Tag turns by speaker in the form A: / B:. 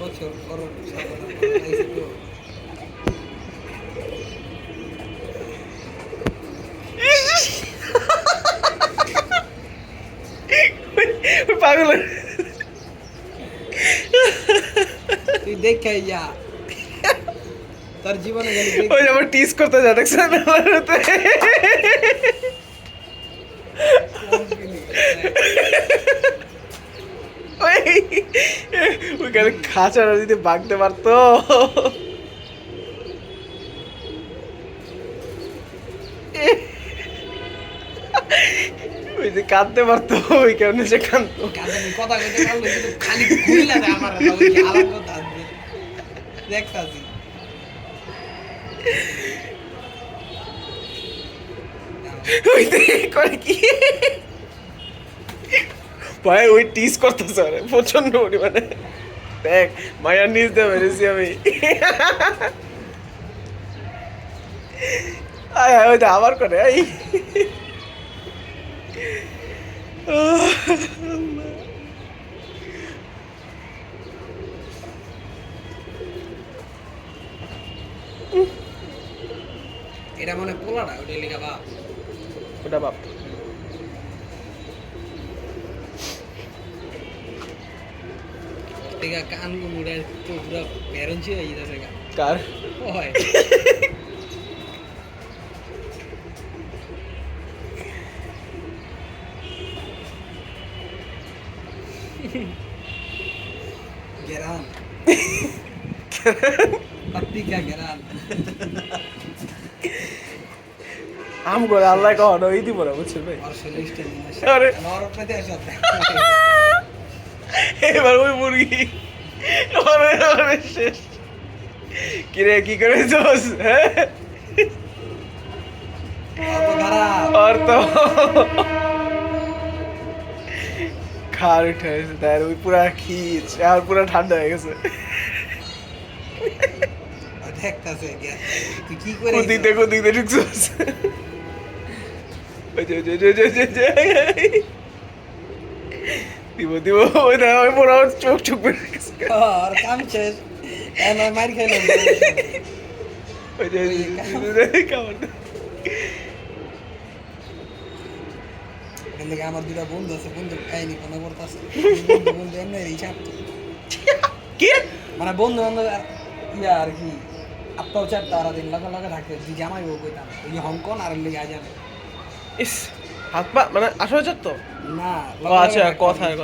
A: বছর করো
B: পাগল
A: তুই দেখে যা তোর জীবনে গেলে
B: ওই আমার টিস করতে যা দেখছেন আমার হাতে। ওইখানে খাঁচাটা যদি বাঁকতে পারতো ওই যে কাঁদতে পারতো ওই কারণে যে কাঁদতো।
A: কথা কইতে পারলো কিন্তু খালি খুইলা দেয় আমার আলাদা কথা দেখতাছি
B: ওই করে কি ভাই ওই টিস করতেছে প্রচন্ড পরিমাণে। দেখ মায়ার নিচ দিয়ে মেরেছি আমি। আয় ওই তো আবার করে এই
A: এটা মনে পোলাটা ওটা লেখা বাপ
B: ওটা বাপ।
A: লেখা কান মুড়ে তো পুরো প্যারেন্টস হয়ে যাচ্ছে গা
B: কার
A: হয় গেরান পাত্তিকা গেরান
B: আম করে আল্লাহ কখনো এই দিব না বুঝছেন ভাই। আরে এবার ওই মুরগি শেষ কিরে কি করে জোস হ্যাঁ और तो খার উঠে গেছে তার ওই পুরা খিচ আর পুরা ঠান্ডা হয়ে গেছে।
A: কি করে
B: কুদিতে কুদিতে ঢুকছিস দিব দিব ওই না ওই পুরো চোখ চোখ বের গেছে
A: আর কাম শেষ এমন মার খেলাম
B: ওই যে কামড়
A: এখান থেকে আমার দুটা বন্ধু আছে বন্ধু কাহিনী কোনো করতেছে বন্ধু এমনি হিসাব
B: কি
A: মানে বন্ধু বান্ধব ইয়া আর কি আত্মাও চার তারা দিন লগে লগে থাকে দুই জামাই বউ কইতাম ওই হংকং আর লেগে আজান
B: ইস হাত পা মানে 18,000 তো
A: না
B: ও আচ্ছা কথার কথা